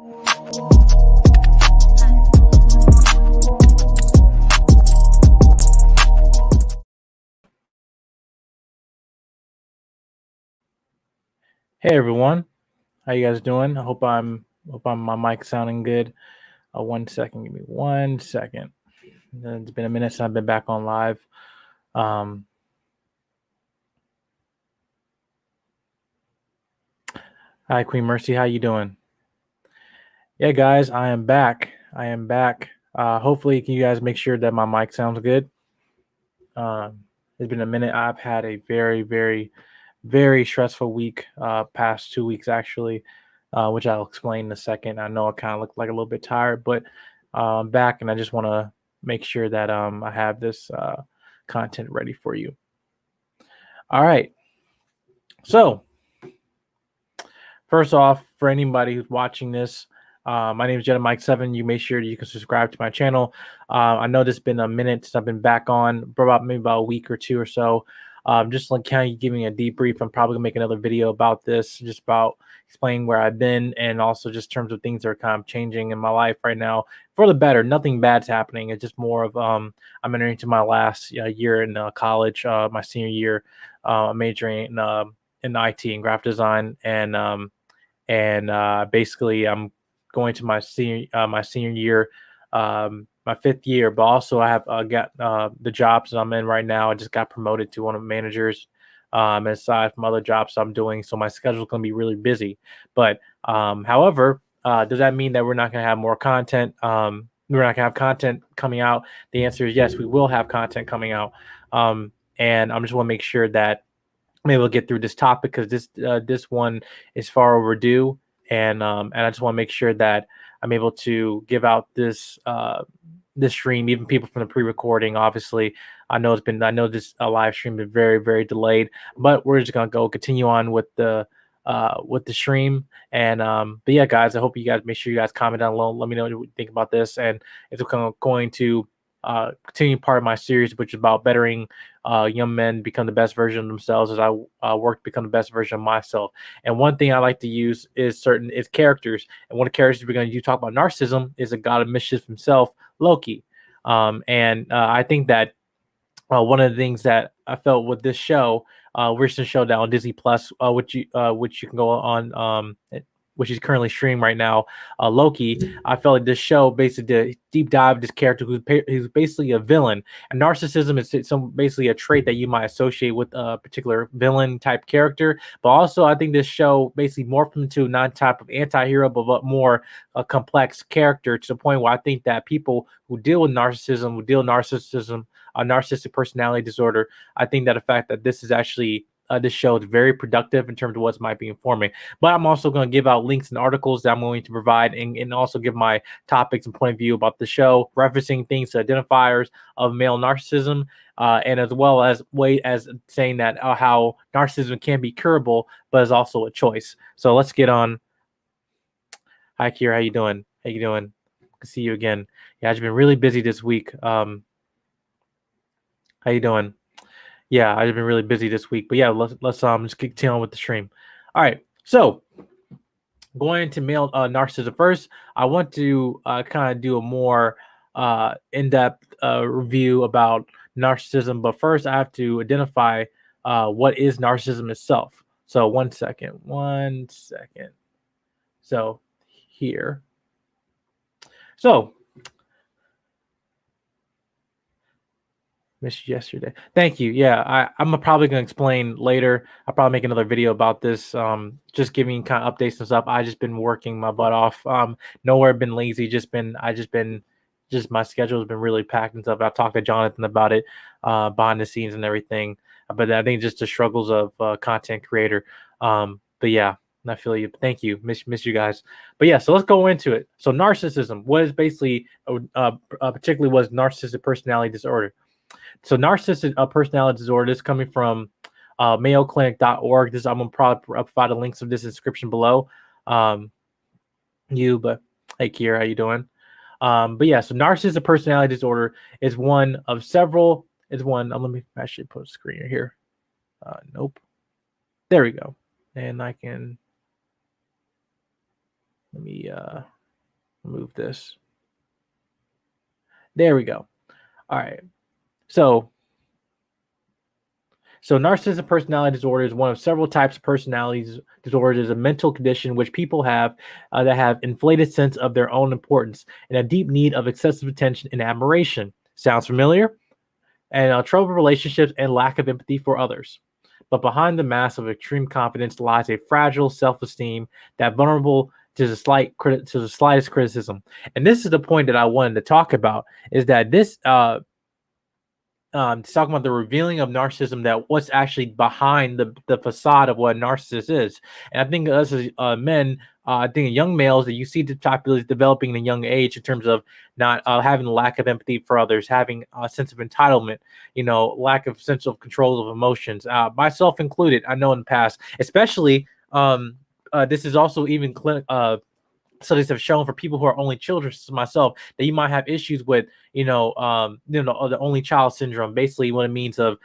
Hey everyone, how you guys doing? I hope my mic sounding good. 1 second, give me 1 second. It's been a minute since I've been back on live. Hi Queen Mercy, how you doing? Yeah, guys, I am back. Hopefully, can you guys make sure that my mic sounds good? It's been a minute. I've had a very, very, very stressful week. Past 2 weeks actually, which I'll explain in a second. I know I kind of look like a little bit tired, but I'm back, and I just want to make sure that I have this content ready for you. All right. So first off, for anybody who's watching this, my name is Jedi Mike 7. You make sure you can subscribe to my channel. I know this has been a minute since I've been back on, for maybe about a week or two or so. Just like kind of giving a debrief. I'm probably gonna make another video about this, just about explaining where I've been, and also just terms of things that are kind of changing in my life right now for the better. Nothing bad's happening. It's just more of I'm entering into my last year in college, my senior year, majoring in IT and graphic design, and basically I'm going to my senior year, my 5th year. But also I have got the jobs that I'm in right now. I just got promoted to one of the managers, aside from other jobs I'm doing, so my schedule is going to be really busy. But however, does that mean that we're not going to have more content? We're not going to have content coming out? The answer is yes, we will have content coming out. And I just want to make sure that maybe we'll get through this topic, because this one is far overdue, and I just want to make sure that I'm able to give out this stream, even people from the pre-recording. Obviously, I know this live stream been very, very delayed, but we're just gonna continue on with the stream. And but yeah, guys, I hope you guys make sure you guys comment down below. Let me know what you think about this, and it's going to continue part of my series, which is about bettering young men become the best version of themselves, as I work to become the best version of myself. And one thing I like to use is characters. And one of the characters we're going to talk about narcissism is a god of mischief himself, Loki. And I think that one of the things that I felt with this show, recent show down on Disney Plus, which you can go on, which is currently streaming right now, Loki. I felt like this show basically did a deep dive this character who's basically a villain. And narcissism is basically a trait that you might associate with a particular villain type character. But also, I think this show basically morphed into not type of anti-hero, but more a complex character, to the point where I think that people who deal with narcissism, a narcissistic personality disorder, I think that the fact that this is actually this show is very productive in terms of what might be informing. But I'm also going to give out links and articles that I'm going to provide, and also give my topics and point of view about the show, referencing things to identifiers of male narcissism, and as well as saying that how narcissism can be curable, but is also a choice. So let's get on. Hi, Kira. How you doing? How you doing? Good to see you again. Yeah, I've been really busy this week. How you doing? Yeah, I've been really busy this week, but yeah, let's just continue on with the stream. All right, so going into male narcissism first, I want to kind of do a more in-depth review about narcissism, but first I have to identify what is narcissism itself. So 1 second. So here, so missed yesterday. Thank you. Yeah, I'm probably gonna explain later. I'll probably make another video about this. Just giving kind of updates and stuff. I just been working my butt off. Nowhere been lazy. Just my schedule has been really packed and stuff. I talked to Jonathan about it, behind the scenes and everything. But I think just the struggles of content creator. But yeah, I feel you. Thank you. Miss you guys. But yeah, so let's go into it. So narcissism, what is basically, particularly was narcissistic personality disorder. So narcissistic personality disorder, this is coming from mayoclinic.org. I'm going to probably provide the links of this description below. But hey, Kiera, how you doing? But yeah, so narcissistic personality disorder is one of several. Let me actually put a screen here. Nope. There we go. And I can, let me Move this. There we go. All right. So narcissistic personality disorder is one of several types of personality disorders. It is a mental condition which people have that have inflated sense of their own importance and a deep need of excessive attention and admiration. Sounds familiar? And troubled relationships and lack of empathy for others. But behind the mask of extreme confidence lies a fragile self-esteem that vulnerable to the slightest criticism. And this is the point that I wanted to talk about: is that this talking about the revealing of narcissism, that what's actually behind the facade of what a narcissist is. And I think us as men, I think young males, that you see the populace developing in a young age in terms of not having a lack of empathy for others, having a sense of entitlement, lack of sense of control of emotions, myself included. I know in the past, especially this is also even studies have shown for people who are only children, such as myself, that you might have issues with, the only child syndrome. Basically, what it means of,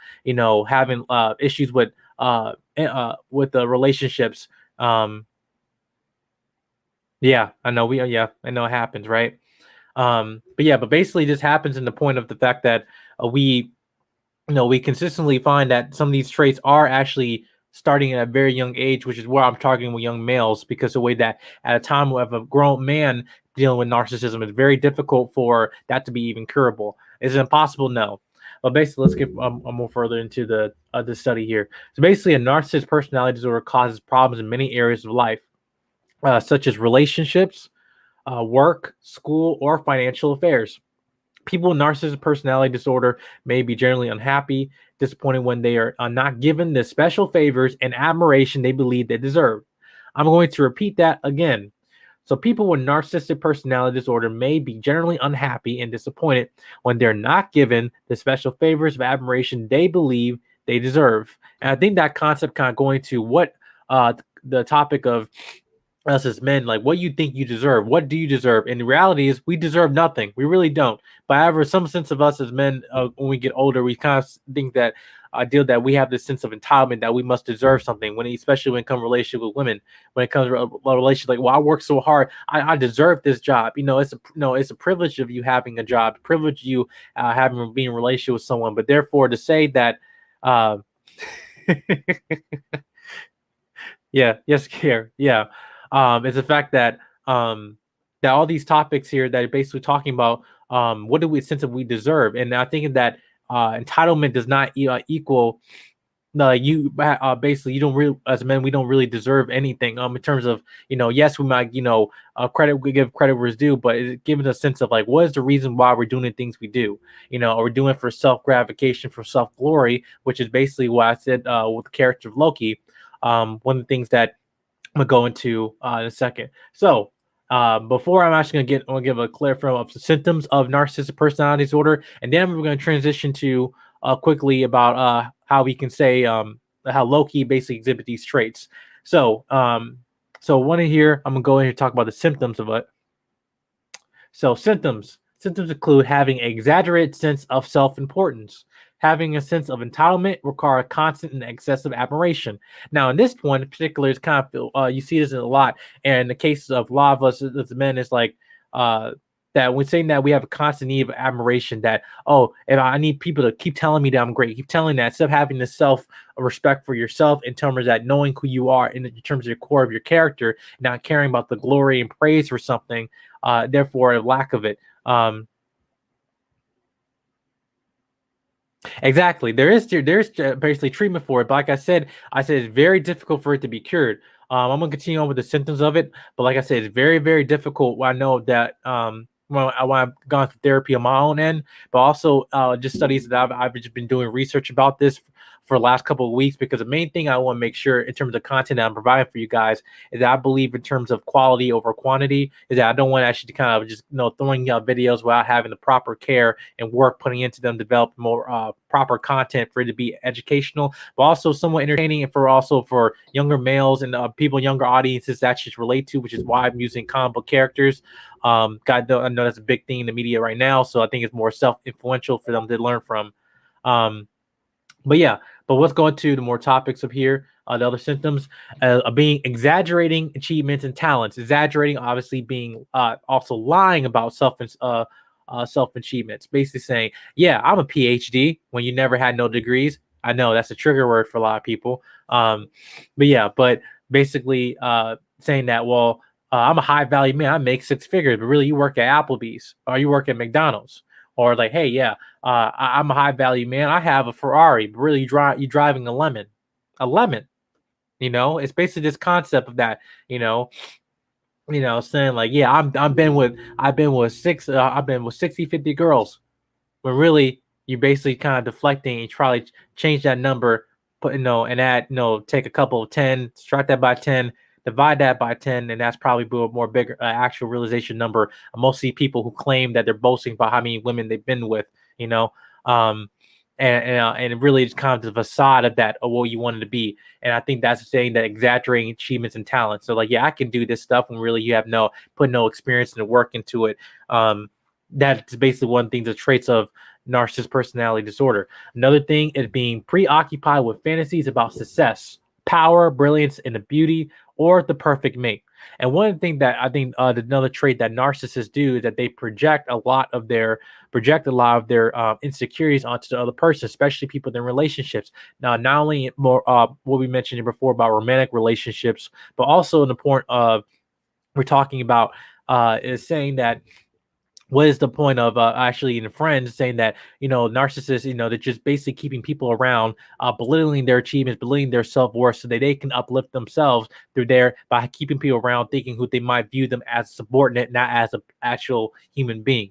having issues with the relationships. Yeah, I know I know it happens, right? But basically, this happens in the point of the fact that we consistently find that some of these traits are actually starting at a very young age, which is where I'm targeting with young males, because the way that at a time of a grown man dealing with narcissism, it's very difficult for that to be even curable. Is it impossible? No. But basically, let's get more further into the study here. So basically, a narcissist personality disorder causes problems in many areas of life, such as relationships, work, school, or financial affairs. People with narcissistic personality disorder may be generally unhappy, disappointed when they are not given the special favors and admiration they believe they deserve. I'm going to repeat that again. So people with narcissistic personality disorder may be generally unhappy and disappointed when they're not given the special favors of admiration they believe they deserve. And I think that concept kind of going to what the topic of us as men, like, what you think you deserve. What do you deserve? And the reality is we deserve nothing. We really don't. But however, some sense of us as men, when we get older, we kind of think that ideal that we have this sense of entitlement that we must deserve something, when especially when it comes to relationship with women, when it comes to a relationship, like, well, I work so hard, I deserve this job. It's a privilege of you having a job, privilege you having being in a relationship with someone. But therefore to say that yeah, yes, care. Yeah. It's the fact that that all these topics here that are basically talking about what do we sense of we deserve. And I think that entitlement does not equal you basically, you don't really, as men, we don't really deserve anything in terms of, yes, we might, credit, we give credit where it's due, but it's giving a sense of, like, what is the reason why we're doing the things we do. Are we doing it for self gratification, for self glory, which is basically what I said with the character of Loki. One of the things that I'm gonna go into in a second. So before, I'm actually gonna give a clear film of the symptoms of narcissistic personality disorder, and then we're gonna transition to quickly about how we can say how Loki basically exhibit these traits. So one in here, I'm gonna go in here and talk about the symptoms of it. So symptoms include having an exaggerated sense of self-importance, having a sense of entitlement, require constant and excessive admiration. Now, in this point in particular, it's kind of you see this a lot, and in the cases of a lot of us as men, it's like that we're saying that we have a constant need of admiration. That, oh, and I need people to keep telling me that I'm great, keep telling that, instead of having the self respect for yourself in terms of that, knowing who you are in terms of your core of your character, not caring about the glory and praise for something. Therefore, a lack of it. Exactly. There's basically treatment for it, but like I said it's very difficult for it to be cured. I'm gonna continue on with the symptoms of it, but like I said, it's very, very difficult. I know that when I've gone through therapy on my own end, but also just studies that I've just been doing research about this for the last couple of weeks, because the main thing I want to make sure in terms of content that I'm providing for you guys is that I believe in terms of quality over quantity, is that I don't want to actually kind of just throwing out videos without having the proper care and work putting into them, develop more proper content for it to be educational, but also somewhat entertaining, and for younger males and people, younger audiences that should relate to, which is why I'm using comic book characters. I know that's a big thing in the media right now, so I think it's more self-influential for them to learn from. But let's go into the more topics of here. the other symptoms, being exaggerating achievements and talents. Exaggerating, obviously, being also lying about self achievements. Basically saying, "Yeah, I'm a PhD," when you never had no degrees. I know that's a trigger word for a lot of people. But basically saying that, well, I'm a high value man. I make six figures, but really you work at Applebee's or you work at McDonald's, or like, hey, yeah, I'm a high value man. I have a Ferrari, but really you driving a lemon, a lemon. It's basically this concept of that. You know, saying like, yeah, I've been with 60, 50 girls, when really you're basically kind of deflecting. You probably change that number, and add, take a couple of 10, subtract that by 10, divide that by 10, and that's probably a more bigger actual realization number. Mostly people who claim that they're boasting about how many women they've been with, um, and really it's kind of the facade of that, of what you wanted to be. And I think that's saying that exaggerating achievements and talents. So like, yeah, I can do this stuff when really you have no experience and work into it. That's basically one thing, the traits of narcissist personality disorder. Another thing is being preoccupied with fantasies about success, power, brilliance, and the beauty or the perfect mate. And one thing that I think another trait that narcissists do is that they project a lot of their insecurities onto the other person, especially people in relationships. Now, not only more what we mentioned before about romantic relationships, but also in the point of we're talking about is saying that, what is the point of actually in friends, saying that narcissists, they're just basically keeping people around, belittling their achievements, belittling their self-worth, so that they can uplift themselves through by keeping people around, thinking who they might view them as subordinate, not as an actual human being.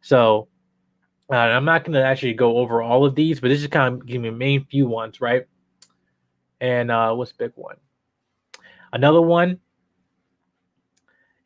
So I'm not going to actually go over all of these, but this is kind of giving me the main few ones, right? And what's the big one? Another one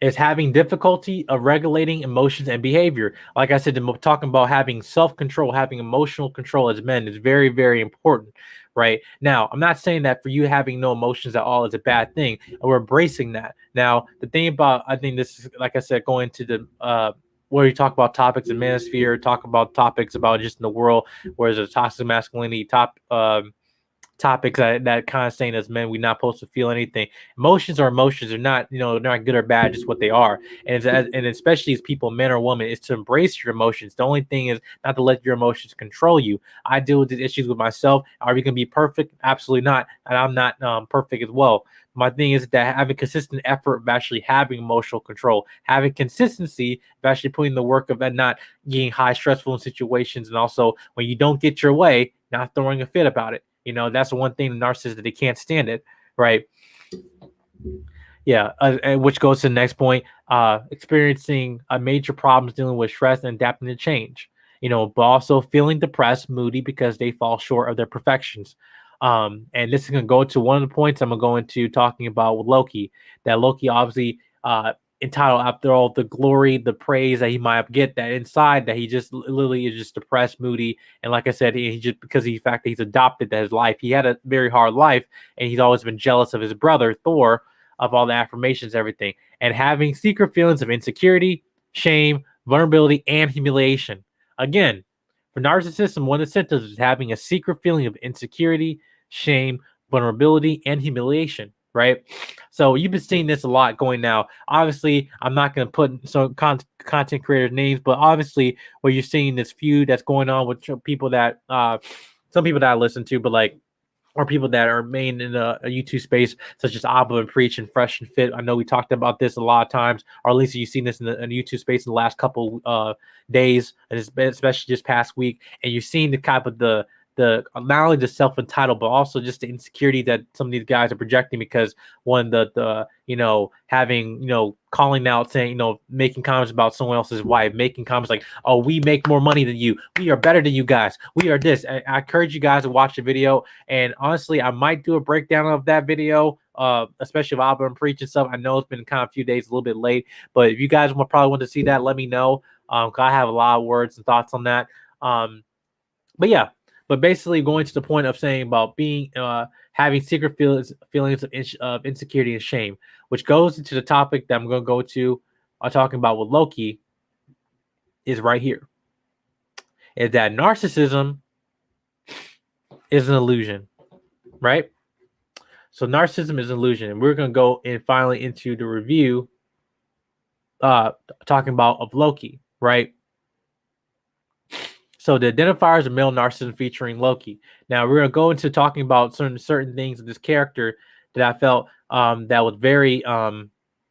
is having difficulty of regulating emotions and behavior. Like I said, talking about having self-control, having emotional control as men is very, very important, right? Now, I'm not saying that for you having no emotions at all is a bad thing. We're embracing that. Now, the thing about, I think this is, like I said, going to the where you talk about topics in manosphere, talk about topics about just in the world, where there's a toxic masculinity topics that kind of saying as men we're not supposed to feel anything. Emotions are emotions. They're not, they're not good or bad, just what they are. And especially as people, men or women, is to embrace your emotions. The only thing is not to let your emotions control you. I deal with these issues with myself. Are we gonna be perfect? Absolutely not. And I'm not perfect as well. My thing is that having consistent effort of actually having emotional control, having consistency of actually putting the work of that, not getting high stressful in situations, and also when you don't get your way, not throwing a fit about it. That's the one thing the narcissist, that they can't stand it, right? Yeah, and which goes to the next point, experiencing major problems dealing with stress and adapting to change, but also feeling depressed, moody, because they fall short of their perfections. And this is going to go to one of the points I'm going to go into talking about with Loki, that Loki obviously entitled, after all the glory, the praise that he might get, that inside that he just literally is just depressed, moody. And like I said, he just, because of the fact that he's adopted that his life, he had a very hard life, and he's always been jealous of his brother Thor, of all the affirmations, everything, and having secret feelings of insecurity, shame, vulnerability, and humiliation. Again, for narcissism, one of the symptoms is having a secret feeling of insecurity, shame, vulnerability, and humiliation, right? So you've been seeing this a lot going now. Obviously, I'm not going to put some content creators' names, but obviously, where you're seeing this feud that's going on with people that, some people that I listen to, but like, or people that are main in a YouTube space, such as Abba and Preach and Fresh and Fit. I know we talked about this a lot of times, or at least you've seen this in the YouTube space in the last couple days, and especially just past week. And you've seen the type of the not only the self-entitled, but also just the insecurity that some of these guys are projecting, because one, the having, calling out, saying, making comments about someone else's wife, making comments like, oh, we make more money than you, we are better than you guys, we are this. I encourage you guys to watch the video, and honestly, I might do a breakdown of that video, especially of Abba and Preach and stuff. I know it's been kind of a few days, a little bit late, but if you guys probably want to see that, let me know. Cause I have a lot of words and thoughts on that. But yeah, but basically going to the point of saying about being having secret feelings of insecurity and shame, which goes into the topic that I'm going to go to talking about with Loki, is right here. Is that narcissism is an illusion, right? So narcissism is an illusion, and we're going to go in finally into the review, talking about of Loki, right? So the identifiers of male narcissism featuring Loki. Now we're going to go into talking about certain things of this character that I felt that was very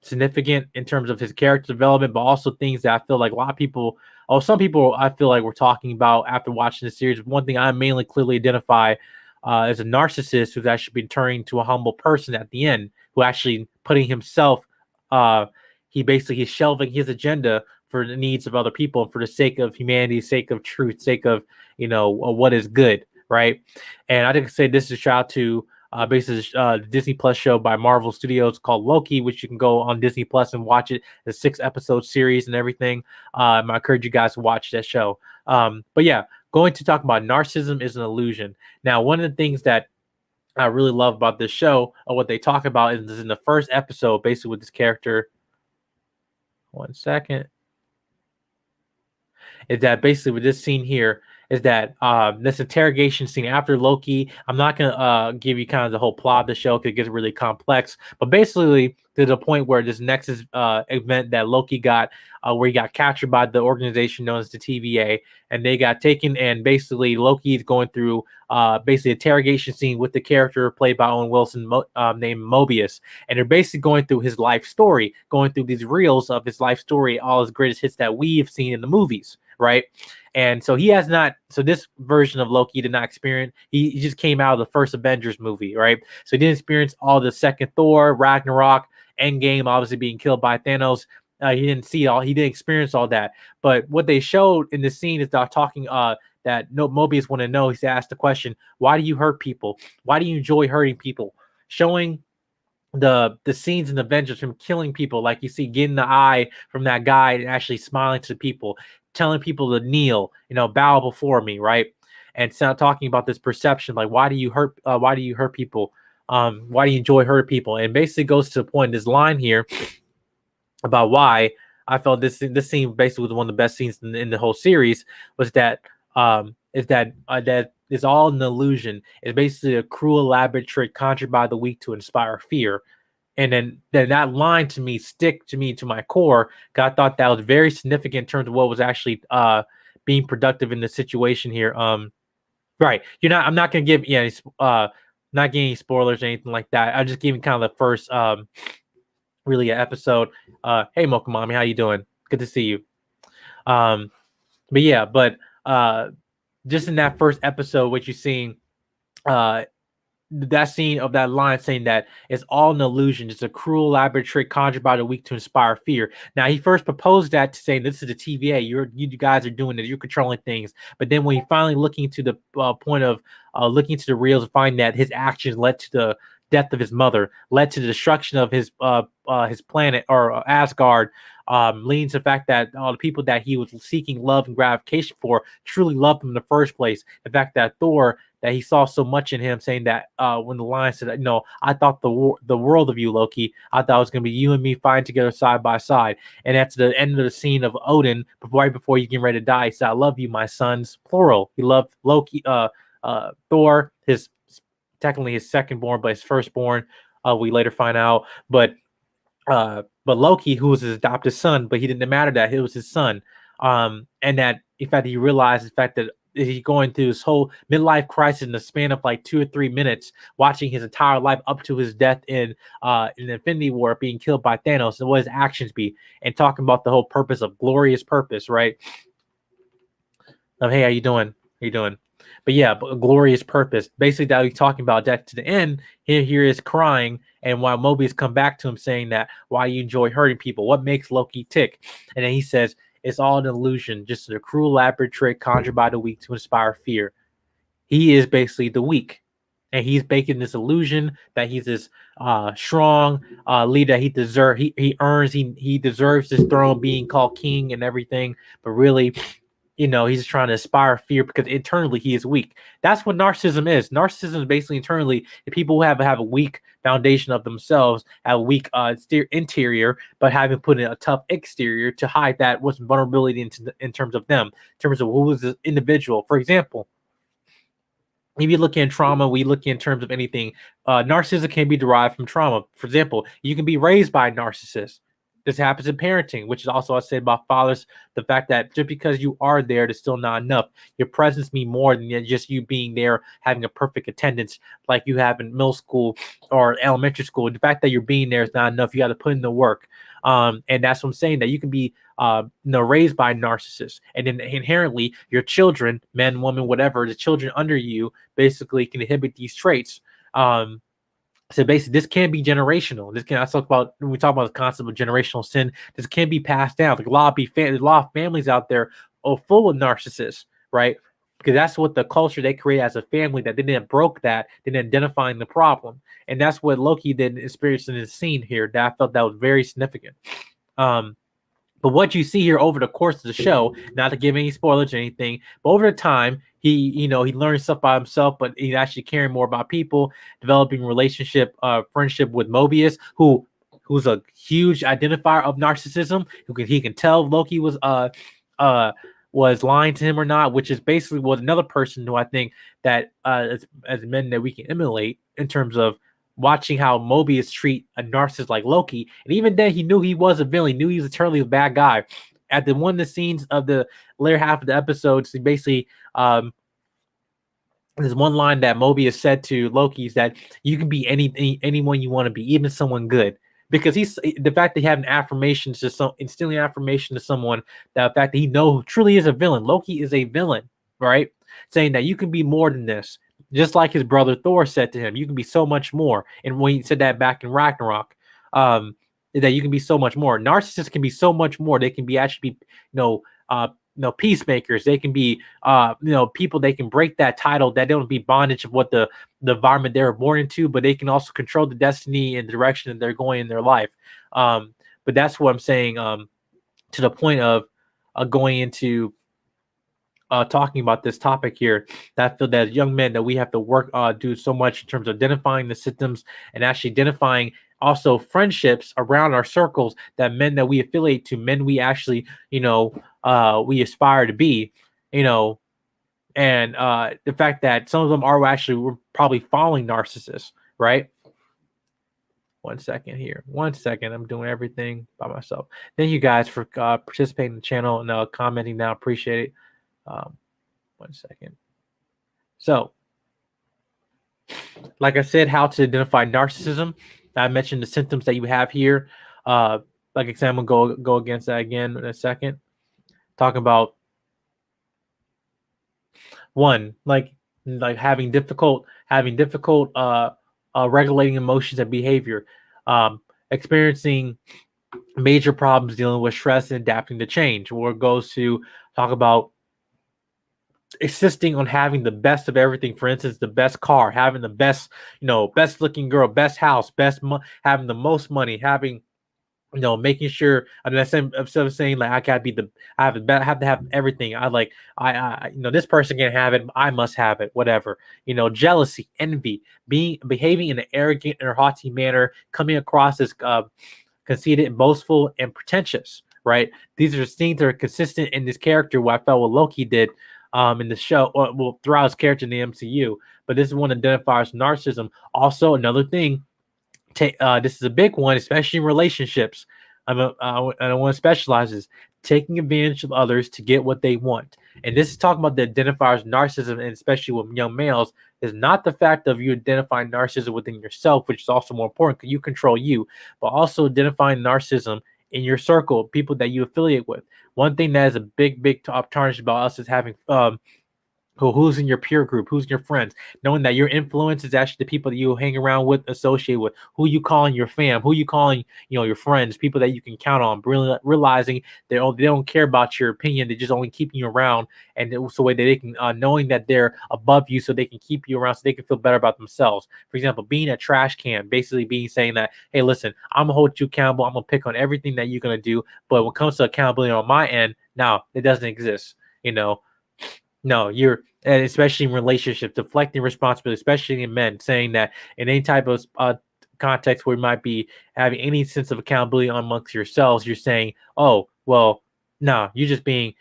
significant in terms of his character development, but also things that I feel like a lot of people, some people, I feel like we're talking about after watching the series. One thing I mainly clearly identify as a narcissist who's actually been turning to a humble person at the end, who actually putting himself, uh, he's shelving his agenda for the needs of other people, for the sake of humanity, sake of truth, sake of what is good, right? And I think say this is a shout out to basically the Disney Plus show by Marvel Studios called Loki, which you can go on Disney Plus and watch it. The 6-episode series and everything. I encourage you guys to watch that show. But yeah, going to talk about narcissism is an illusion. Now, one of the things that I really love about this show, or what they talk about, is in the first episode, basically with this character. One second. Is that basically with this scene here is that this interrogation scene after Loki. I'm not gonna give you kind of the whole plot of the show because it gets really complex, but basically to the point where this Nexus event that Loki got, where he got captured by the organization known as the TVA, and they got taken, and basically Loki is going through basically interrogation scene with the character played by Owen Wilson named Mobius, and they're basically going through his life story, going through these reels of his life story, all his greatest hits that we've seen in the movies, right? And so he has not, so this version of Loki did not experience, he just came out of the first Avengers movie, right? So he didn't experience all the second Thor, Ragnarok, Endgame, obviously being killed by Thanos. He didn't experience all that. But what they showed in the scene is that talking, that Mobius wanted to know, he asked the question, why do you hurt people? Why do you enjoy hurting people? Showing the scenes in Avengers from killing people, like you see getting the eye from that guy and actually smiling to people, telling people to kneel, bow before me, right? And so talking about this perception, like why do you hurt people? Why do you enjoy hurting people? And basically goes to the point, this line here about why I felt this scene basically was one of the best scenes in the whole series, was that that is all an illusion. It's basically a cruel, elaborate trick conjured by the weak to inspire fear. And then that line to me stick to me to my core, because I thought that was very significant in terms of what was actually being productive in the situation here. Right. I'm not gonna give not getting any spoilers or anything like that. I'm just giving kind of the first really episode. Hey Mocha Mommy, how you doing? Good to see you. But yeah, just in that first episode, what you're seeing, that scene of that line saying that it's all an illusion, it's a cruel, elaborate trick conjured by the weak to inspire fear. Now, he first proposed that to saying this is the TVA, you guys are doing it, you're controlling things. But then when he finally looking to the point of looking into the reels and find that his actions led to the death of his mother, led to the destruction of his planet or Asgard, leading to the fact that the people that he was seeking love and gratification for truly loved him in the first place. The fact that Thor, that he saw so much in him, saying that when the line said, "No, I thought the world of you, Loki. I thought it was going to be you and me fighting together side by side." And that's the end of the scene of Odin, right before you get ready to die. He said, "I love you, my sons." Plural. He loved Loki, Thor, technically his second born, but his firstborn. We later find out, but Loki, who was his adopted son, but he didn't matter that it was his son, and that in fact he realized the fact that he's going through this whole midlife crisis in the span of like 2 or 3 minutes, watching his entire life up to his death in Infinity War, being killed by Thanos, and what his actions be, and talking about the whole purpose of glorious purpose, right? Hey, how you doing? How you doing? But yeah, but a glorious purpose. Basically, that he's talking about that to the end. Here is crying, and while Mobius come back to him saying that why you enjoy hurting people, what makes Loki tick, and then he says it's all an illusion, just a cruel, elaborate trick conjured by the weak to inspire fear. He is basically the weak, and he's making this illusion that he's this strong leader. He deserves this throne, being called king and everything, but really, he's trying to inspire fear because internally he is weak. That's what narcissism is. Narcissism is basically internally the people who have a weak foundation of themselves, have a weak interior, but having put in a tough exterior to hide that what's vulnerability in terms of them, in terms of who is the individual. For example, if you look in trauma, we look in terms of anything. Narcissism can be derived from trauma. For example, you can be raised by a narcissist. This happens in parenting, which is also I said about fathers. The fact that just because you are there, it's still not enough. Your presence means more than just you being there, having a perfect attendance like you have in middle school or elementary school. The fact that you're being there is not enough. You got to put in the work. And that's what I'm saying, that you can be raised by narcissists, and then inherently your children, men, women, whatever, the children under you basically can inhibit these traits. So basically, this can be generational. This can I talk about when we talk about the concept of generational sin. This can be passed down. Like there's a lot of families out there full of narcissists, right? Because that's what the culture they create as a family, that they didn't broke that, they didn't identifying the problem, and that's what Loki did experience in his scene here. That I felt that was very significant. But what you see here over the course of the show, not to give any spoilers or anything, but over the time, he learned stuff by himself, but he's actually caring more about people, developing friendship with Mobius, who's a huge identifier of narcissism. He can tell Loki was lying to him or not, which is basically was another person who I think that as men that we can emulate in terms of watching how Mobius treat a narcissist like Loki. And even then, he knew he was a villain, he knew he was eternally a bad guy. At one of the scenes of the later half of the episodes, he basically there's one line that Mobius said to Loki is that you can be anyone you want to be, even someone good. Because he's the fact that he had an affirmation to instilling affirmation to someone, that the fact that he knows truly is a villain. Loki is a villain, right? Saying that you can be more than this. Just like his brother Thor said to him, you can be so much more. And when he said that back in Ragnarok, that you can be so much more. Narcissists can be so much more. They can be actually peacemakers. They can be people. They can break that title. That don't be bondage of what the environment they were born into, but they can also control the destiny and the direction that they're going in their life. But that's what I'm saying. To the point of going into talking about this topic here, that I feel that as young men that we have to work do so much in terms of identifying the symptoms and actually identifying also friendships around our circles, that men that we affiliate to, men we actually we aspire to be, and the fact that some of them we're probably following narcissists, right? 1 second here. 1 second. I'm doing everything by myself. Thank you guys for participating in the channel and commenting now. Appreciate it. 1 second. So, like I said, how to identify narcissism. I mentioned the symptoms that you have here. Like I said, I'm gonna go against that again in a second. Talking about one, like having difficult regulating emotions and behavior, experiencing major problems dealing with stress and adapting to change. Or it goes to talk about insisting on having the best of everything. For instance, the best car, having the best, best looking girl, best house, having the most money, having, making sure. I mean, instead of saying like I gotta be I have to have everything. This person can have it, I must have it. Whatever. Jealousy, envy, behaving in an arrogant or haughty manner, coming across as conceited and boastful and pretentious. Right. These are things that are consistent in this character. What I felt what Loki did in the show, well, throughout his character in the MCU. But this is one that identifies narcissism. Also, another thing, this is a big one, especially in relationships. I don't want to specialize this. Taking advantage of others to get what they want. And this is talking about the identifiers narcissism, and especially with young males, is not the fact of you identifying narcissism within yourself, which is also more important because you control you, but also identifying narcissism in your circle, people that you affiliate with. One thing that is a big tarnish about us is having who's in your peer group, who's in your friends, knowing that your influence is actually the people that you hang around with, associate with, who you calling your fam, who you calling, your friends, people that you can count on, realizing they don't care about your opinion, they just only keeping you around, and it's the way that they can, knowing that they're above you so they can keep you around so they can feel better about themselves. For example, being a trash can, basically saying that, hey, listen, I'm gonna hold you accountable, I'm gonna pick on everything that you're gonna do, but when it comes to accountability on my end, no, it doesn't exist, No, and especially in relationships, deflecting responsibility, especially in men, saying that in any type of context where you might be having any sense of accountability amongst yourselves, you're saying, oh, well, no, you're just being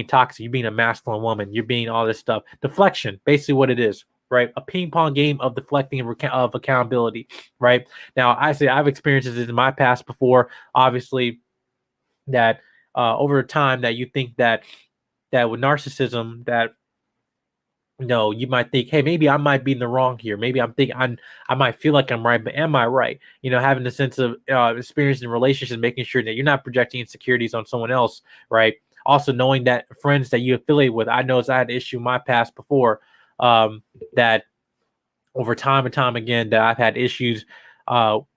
toxic. You're being a masculine woman. You're being all this stuff. Deflection, basically what it is. right? A ping pong game of deflecting of accountability, right? Now, I say I've experienced this in my past before, obviously, that over time that you think that with narcissism that you might think, hey, maybe I might be in the wrong here. Maybe I might feel like I'm right, but am I right? Having the sense of experience in relationships, making sure that you're not projecting insecurities on someone else, right? Also knowing that friends that you affiliate with, I know I had an issue in my past before, that over time and time again that I've had issues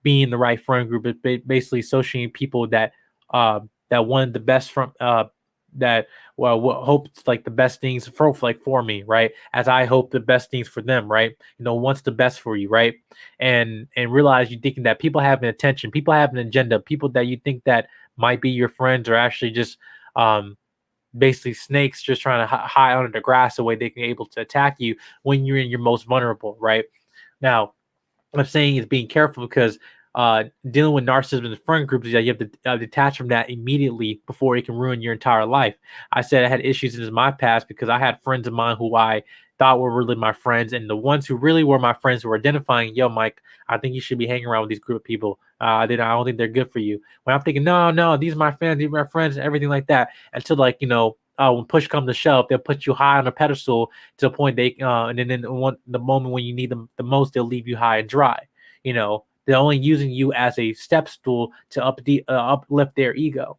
being in the right friend group, basically associating people that that wanted the best from that hopes like the best things for me, right? As I hope the best things for them, right? Wants the best for you, right? And realize you thinking that people have an attention, people have an agenda, people that you think that might be your friends are actually just basically snakes just trying to hide under the grass the way they can able to attack you when you're in your most vulnerable, right? Now, I'm saying is being careful because dealing with narcissism in the friend groups is that you have to detach from that immediately before it can ruin your entire life. I said I had issues in my past because I had friends of mine who I thought were really my friends, and the ones who really were my friends were identifying, yo, Mike, I think you should be hanging around with these group of people. I don't think they're good for you. When I'm thinking, no, these are my friends, these are my friends, and everything like that. Until like, when push comes to shove, they'll put you high on a pedestal to the point they, and then the moment when you need them the most, they'll leave you high and dry. They're only using you as a step stool to uplift their ego.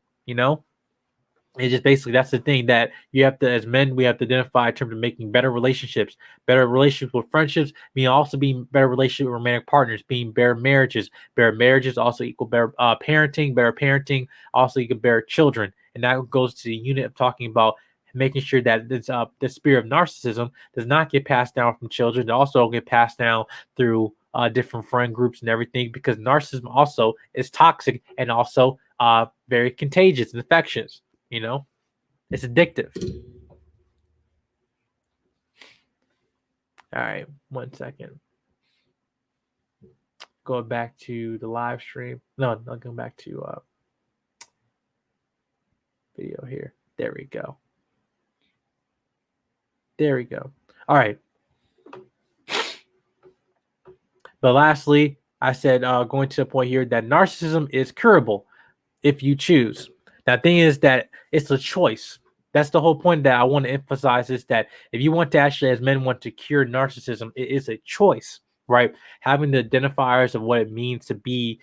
It's just basically that's the thing that you have to, as men, we have to identify in terms of making better relationships with friendships, being also being better relationship with romantic partners, being better marriages. Better marriages also equal better parenting. Better parenting also equal better children, and that goes to the unit of talking about making sure that this the spirit of narcissism does not get passed down from children. It also get passed down through different friend groups and everything, because narcissism also is toxic and also very contagious and infectious. It's addictive. All right, 1 second. Going back to the live stream. No, not going back to video here. There we go. All right. But lastly, I said going to the point here that narcissism is curable if you choose. Now, the thing is that it's a choice. That's the whole point that I want to emphasize, is that if you want to actually, as men, want to cure narcissism, it is a choice, right? Having the identifiers of what it means to be,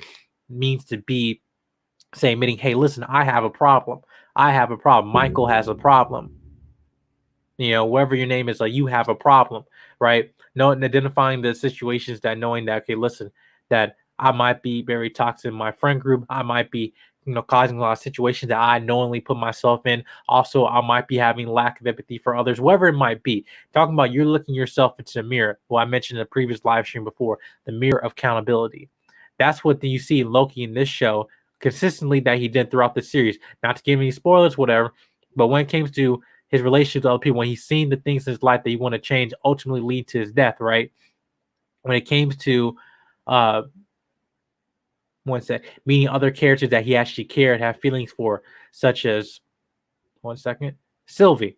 say, admitting, hey, listen, I have a problem. Michael has a problem. Whatever your name is, like, you have a problem, right? Knowing, identifying the situations, that knowing that, okay, listen, that I might be very toxic in my friend group. I might be, causing a lot of situations that I knowingly put myself in. Also, I might be having lack of empathy for others, whatever it might be. Talking about you're looking yourself into the mirror. Well, I mentioned in the previous live stream before, the mirror of accountability. That's what you see in Loki in this show consistently that he did throughout the series. Not to give any spoilers, whatever, but when it comes to his relationship to other people, when he's seen the things in his life that he want to change ultimately lead to his death, right? When it came to meeting other characters that he actually cared, have feelings for, such as Sylvie,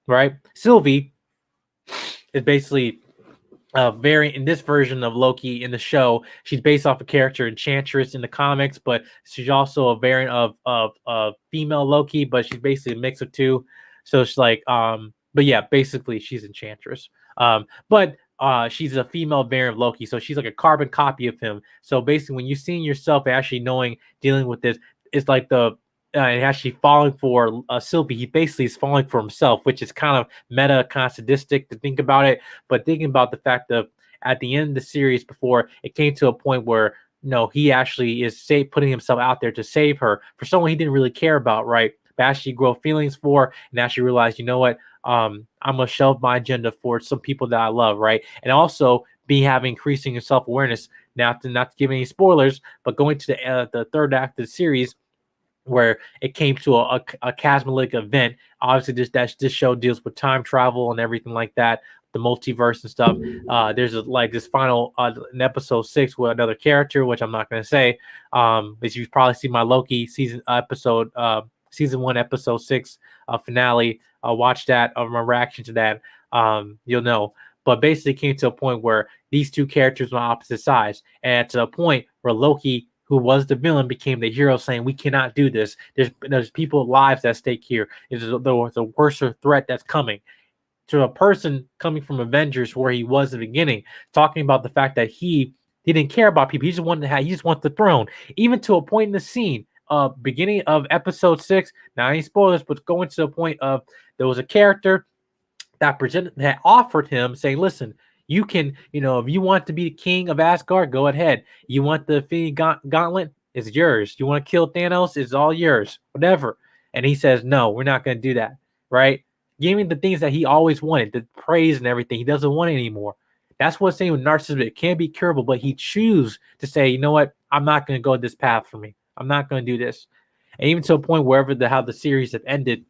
right? Sylvie is basically very, in this version of Loki in the show, she's based off a character Enchantress in the comics, but she's also a variant of female Loki, but she's basically a mix of two. So she's like, but yeah, basically she's Enchantress. But she's a female variant of Loki, so she's like a carbon copy of him. So basically, when you're seeing yourself actually dealing with this, it's like and actually falling for Sylvie, he basically is falling for himself, which is kind of meta, kind of sadistic to think about it. But thinking about the fact of at the end of the series, before it came to a point where he actually is putting himself out there to save her for someone he didn't really care about, right? But actually grow feelings for, and actually realize, you know what, I'm gonna shelve my agenda for some people that I love, right? And also having increasing self-awareness. Not to give any spoilers, but going to the third act of the series, where it came to a cataclysmic event. Obviously, this show deals with time travel and everything like that, the multiverse and stuff. There's this final in episode 6 with another character, which I'm not going to say. But you've probably seen my Loki season 1, episode 6 finale. Watch that. My reaction to that. You'll know. but basically came to a point where these two characters were on opposite sides, and to a point where Loki, who was the villain, became the hero, saying, "We cannot do this. There's people's lives at stake here. There's a worse threat that's coming." To a person coming from Avengers, where he was in the beginning, talking about the fact that he didn't care about people. He just wanted to have, he just wanted the throne. Even to a point in the scene, beginning of episode 6. Now, any spoilers, but going to the point of there was a character that offered him, saying, "Listen, you can, if you want to be the king of Asgard, go ahead. You want the Infinity Gauntlet, it's yours. You want to kill Thanos, it's all yours. Whatever." And he says, "No, we're not going to do that." Right? Giving the things that he always wanted, the praise and everything, he doesn't want it anymore. That's what's saying with narcissism. It can be curable, but he chooses to say, "You know what? I'm not going to go this path for me. I'm not going to do this." And even to a point wherever how the series have ended,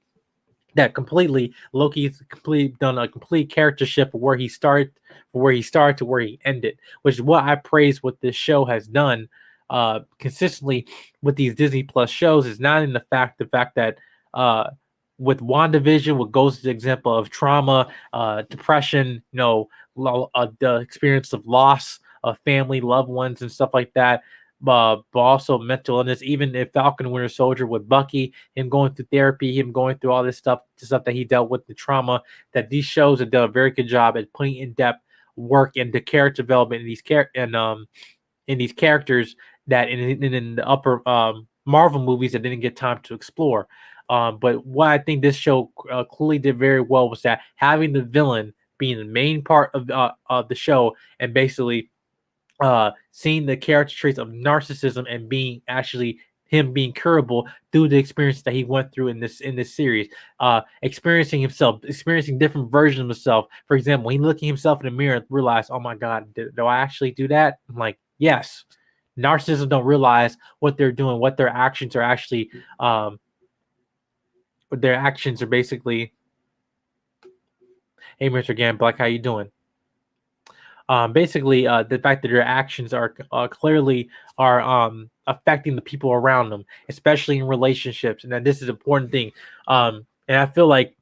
that completely Loki's completely done a complete character shift from where he started to where he ended, which is what I praise what this show has done consistently with these Disney Plus shows. Is not in the fact that with WandaVision, what goes to the example of trauma, depression, the experience of loss of family, loved ones, and stuff like that. But also mental illness. Even if Falcon and Winter Soldier with Bucky, him going through therapy, him going through all this stuff, the stuff that he dealt with, the trauma, that these shows have done a very good job at putting in depth work into character development in these characters that in the upper Marvel movies that didn't get time to explore. But what I think this show clearly did very well was that having the villain being the main part of the show, and basically seeing the character traits of narcissism and being actually him being curable through the experience that he went through in this series, experiencing different versions of himself. For example, he looking himself in the mirror and realized, "Oh my God, do I actually do that?" I'm like, yes. Narcissists don't realize what they're doing, what their actions are actually, their actions are basically. Hey, Mr. Black, how you doing? Basically, the fact that their actions are clearly affecting the people around them, especially in relationships, and that this is an important thing. And I feel like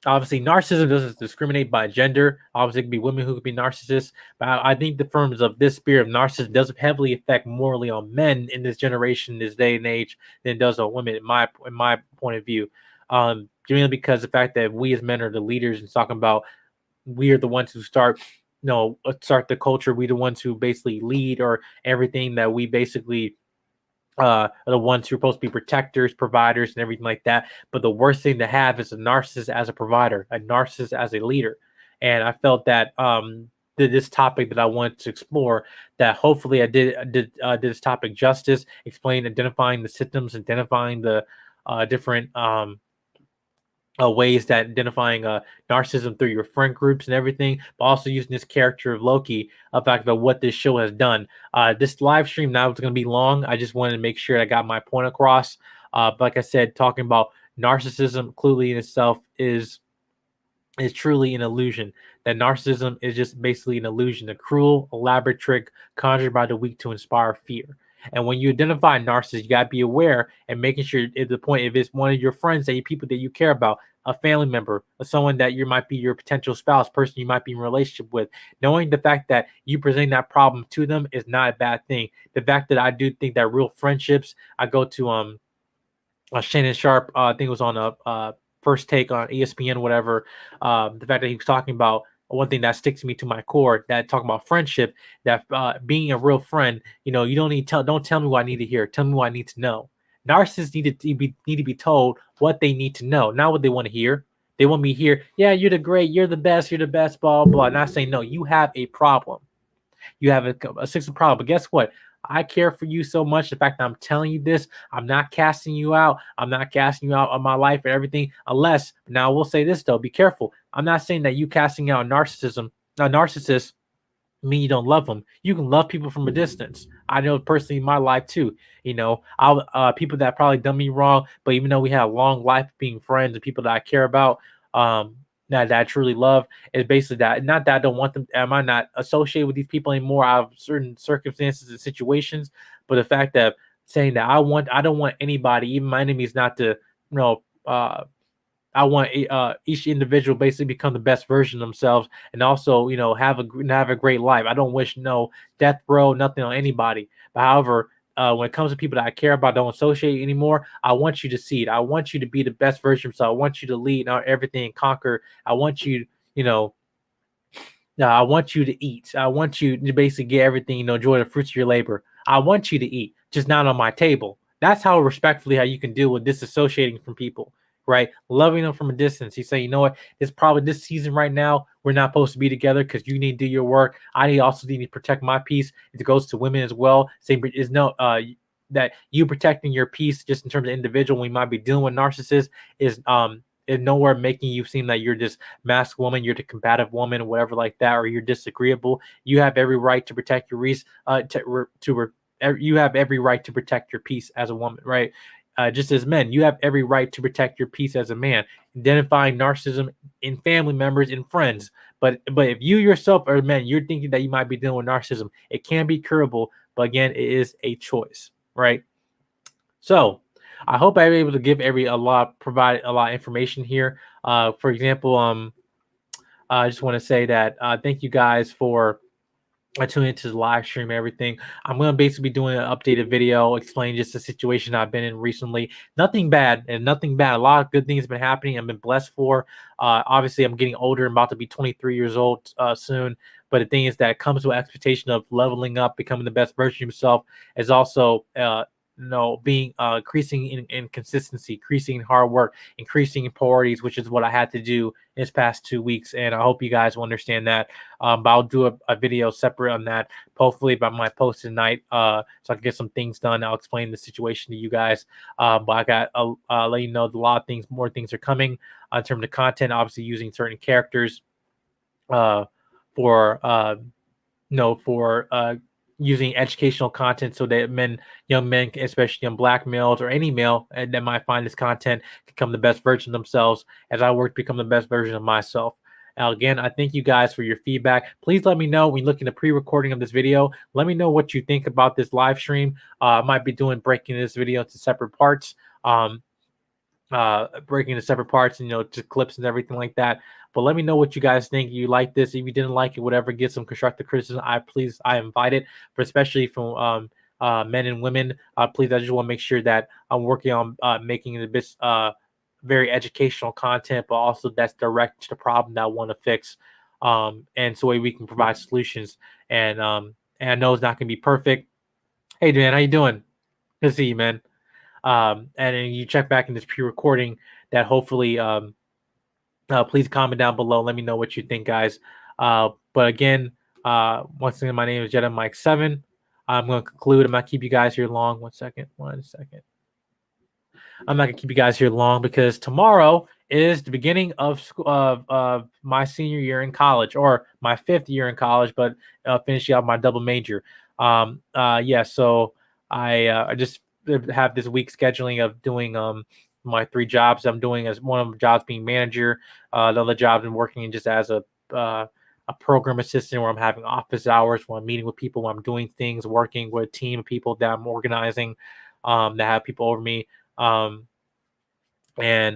obviously narcissism doesn't discriminate by gender. Obviously, it could be women who could be narcissists, but I think the terms of this spirit of narcissism does heavily affect morally on men in this generation, this day and age, than it does on women. In my point of view, generally because the fact that we as men are the leaders and talking about we are the ones who start the culture. We the ones who basically lead, or everything that we basically are the ones who are supposed to be protectors, providers, and everything like that. But the worst thing to have is a narcissist as a provider, a narcissist as a leader. And I felt that this topic that I wanted to explore, that hopefully I did this topic justice, explain, identifying the symptoms, identifying the different ways that identifying narcissism through your friend groups and everything, but also using this character of Loki, fact about what this show has done. This live stream now is going to be long. I just wanted to make sure I got my point across. But like I said, talking about narcissism clearly in itself is truly an illusion. That narcissism is just basically an illusion, a cruel, elaborate trick conjured by the weak to inspire fear. And when you identify a narcissist, you gotta be aware and making sure at the point if it's one of your friends, that you people that you care about, a family member, or someone that you might be your potential spouse, person you might be in a relationship with, knowing the fact that you presenting that problem to them is not a bad thing. The fact that I do think that real friendships, I go to Shannon Sharp, I think it was on a First Take on ESPN, whatever. The fact that he was talking about one thing that sticks me to my core, that talking about friendship, that being a real friend, you don't tell me what I need to hear, tell me what I need to know. Narcissists need to be told what they need to know, not what they want to hear. They want me to hear, yeah, you're the best, blah blah. Not saying no, you have a problem. You have a sixth problem. But guess what? I care for you so much. The fact that I'm telling you this, I'm not casting you out. I'm not casting you out of my life and everything. Unless, now I will say this though, be careful. I'm not saying that you casting out a narcissist mean you don't love them. You can love people from a distance. I know personally in my life too. I'll people that probably done me wrong, but even though we had a long life being friends and people that I care about, that I truly love, is basically that. Not that I don't want them. Am I not associated with these people anymore out of certain circumstances and situations? But the fact that saying that I don't want anybody, even my enemies, not to I want each individual basically become the best version of themselves, and also, have a great life. I don't wish no death row, nothing on anybody. But however, when it comes to people that I care about, don't associate anymore, I want you to see it. I want you to be the best version of yourself. I want you to lead everything and conquer. I want you, you know, I want you to eat. I want you to basically get everything, enjoy the fruits of your labor. I want you to eat, just not on my table. That's how respectfully how you can deal with disassociating from people, right? Loving them from a distance. You say, you know what, it's probably this season right now, we're not supposed to be together because you need to do your work. Also need to protect my peace. It goes to women as well. Same is no that you protecting your peace just in terms of individual. We might be dealing with narcissists is nowhere making you seem that you're this masked woman, you're the combative woman, or whatever like that, or you're disagreeable. You have every right to protect your you have every right to protect your peace as a woman, right? Just as men, you have every right to protect your peace as a man. Identifying narcissism in family members and friends, but if you yourself are a man, you're thinking that you might be dealing with narcissism. It can be curable, but again, it is a choice, right? So I hope I'm able to give provide a lot of information here. For example, I just want to say that thank you guys for tuning into the live stream and everything. I'm going to basically be doing an updated video explaining just the situation I've been in recently. Nothing bad and nothing bad. A lot of good things have been happening. I've been blessed for. Obviously, I'm getting older. I'm about to be 23 years old soon. But the thing is that it comes with expectation of leveling up, becoming the best version of yourself, is also being increasing in consistency, increasing in hard work, increasing in priorities, which is what I had to do this past 2 weeks. And I hope you guys will understand that. But I'll do a video separate on that, hopefully by my post tonight, so I can get some things done. I'll explain the situation to you guys. But I got let you know that a lot of things, more things are coming in terms of content. Obviously, using certain characters for using educational content so that young men, especially young black males or any male that might find this content, can become the best version of themselves as I work to become the best version of myself. Again, I thank you guys for your feedback. Please let me know when you look in the pre-recording of this video. Let me know what you think about this live stream. I might be breaking this video into separate parts. Breaking into separate parts and to clips and everything like that. But let me know what you guys think. You like this? If you didn't like it, whatever, get some constructive criticism. I invite it, for especially from men and women. Please, I just want to make sure that I'm working on making it a bit very educational content, but also that's direct to the problem that I want to fix. And so we can provide solutions. And I know it's not gonna be perfect. Hey man, how you doing? Good to see you, man. And then you check back in this pre-recording that hopefully please comment down below. Let me know what you think, guys. But again, once again, my name is Jedi Mike 7. I'm going to conclude. I'm not keep you guys here long. One second. I'm not going to keep you guys here long because tomorrow is the beginning of school of my senior year in college, or my 5th year in college, but finishing out my double major. So I just have this week scheduling of doing my 3 jobs I'm doing, as one of the jobs being manager, the other jobs I'm working just as a program assistant, where I'm having office hours, where I'm meeting with people, where I'm doing things, working with a team of people that I'm organizing, that have people over me. And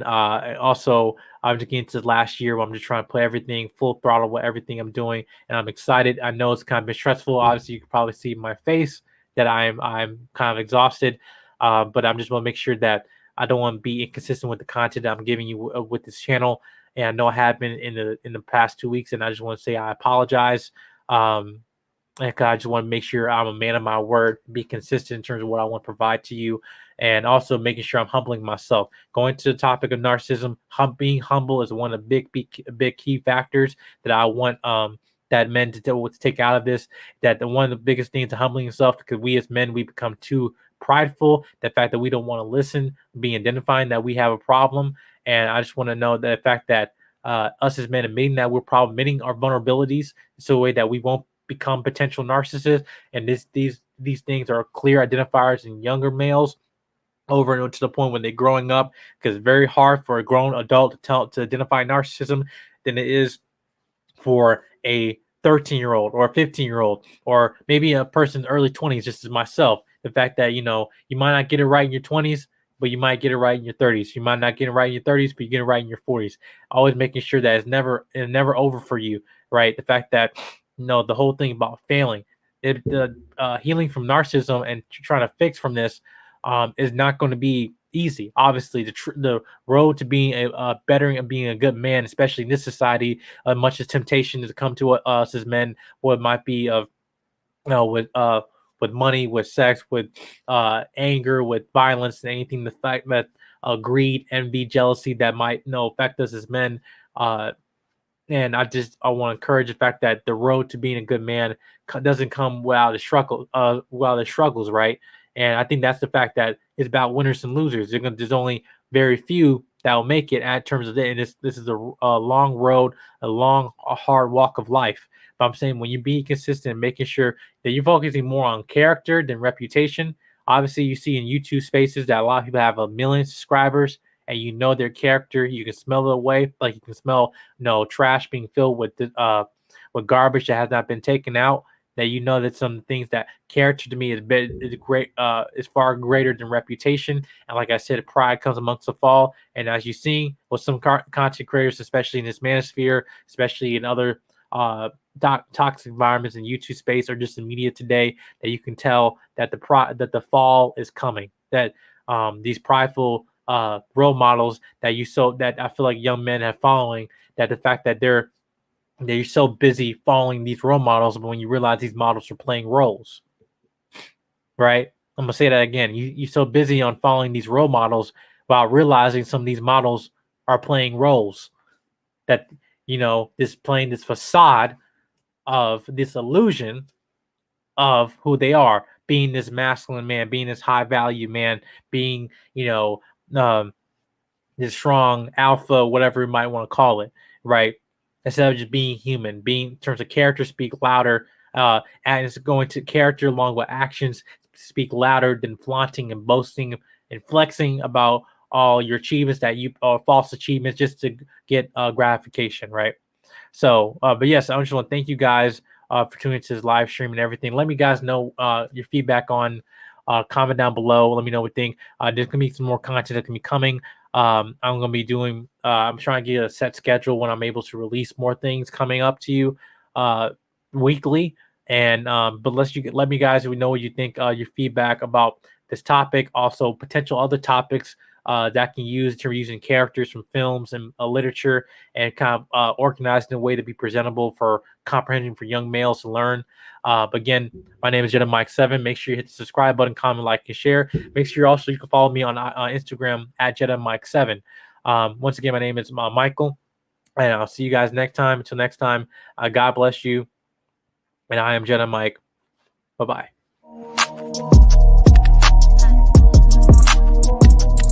also, I'm just getting to the last year where I'm just trying to play everything full throttle with everything I'm doing, and I'm excited. I know it's kind of been stressful. Obviously, you can probably see in my face that I'm kind of exhausted, but I'm just want to make sure that I don't want to be inconsistent with the content that I'm giving you with this channel. And I know I have been in the past 2 weeks, and I just want to say I apologize. And I just want to make sure I'm a man of my word, be consistent in terms of what I want to provide to you, and also making sure I'm humbling myself. Going to the topic of narcissism, being humble is one of the big key factors that I want that men to take out of this. That one of the biggest things to humbling yourself, because we as men, we become too prideful. The fact that we don't want to listen, identifying that we have a problem, and I just want to know the fact that us as men admitting that we're probably admitting our vulnerabilities, so a way that we won't become potential narcissists. And these things are clear identifiers in younger males over and to the point when they're growing up, because it's very hard for a grown adult to identify narcissism than it is for a 13-year-old or a 15-year-old, or maybe a person in early 20s, just as myself. The fact that you might not get it right in your 20s, but you might get it right in your 30s. You might not get it right in your 30s, but you get it right in your 40s. Always making sure that it's never over for you, right? The fact that the whole thing about failing, the healing from narcissism and trying to fix from this is not going to be easy. Obviously, the road to being a better and being a good man, especially in this society, much as temptation to come to us as men, what might be of with money, with sex, with anger, with violence, and anything the fact that greed, envy, jealousy that might affect us as men. And I want to encourage the fact that the road to being a good man doesn't come without the struggles, right? And I think that's the fact that it's about winners and losers. There's only very few that will make it at terms of it. And this is a long road, a hard walk of life. But I'm saying when you be consistent, making sure that you're focusing more on character than reputation. Obviously, you see in YouTube spaces that a lot of people have 1 million subscribers, and their character. You can smell it away, like you can smell trash being filled with garbage that has not been taken out. That that some things that character to me is great, is far greater than reputation. And like I said, pride comes amongst the fall. And as you see with some content creators, especially in this manosphere, especially in other toxic environments in YouTube space or just in media today, that you can tell that the fall is coming. That these prideful role models that I feel like young men have following, that the fact that they're so busy following these role models, but when you realize these models are playing roles, right? I'm gonna say that again. You're so busy on following these role models while realizing some of these models are playing roles. That this playing this facade of this illusion of who they are, being this masculine man, being this high value man, being this strong alpha, whatever you might want to call it, right? Instead of just being human, being in terms of character speak louder, and it's going to character along with actions speak louder than flaunting and boasting and flexing about all your achievements false achievements just to get gratification, right? So, but yes, I just want to thank you guys for tuning into this live stream and everything. Let me guys know your feedback on comment down below. Let me know what you think. There's gonna be some more content that can be coming. I'm gonna be doing. I'm trying to get a set schedule when I'm able to release more things coming up to you weekly. And but let me guys know what you think. Your feedback about this topic, also potential other topics that can use to using characters from films and literature, and kind of organized in a way to be presentable for comprehension for young males to learn. But again, my name is Jedi Mike 7. Make sure you hit the subscribe button, comment, like, and share. Make sure you can follow me on Instagram at Jedi Mike 7. Once again, my name is Michael, and I'll see you guys next time. Until next time, God bless you. And I am Jedi Mike. Bye-bye.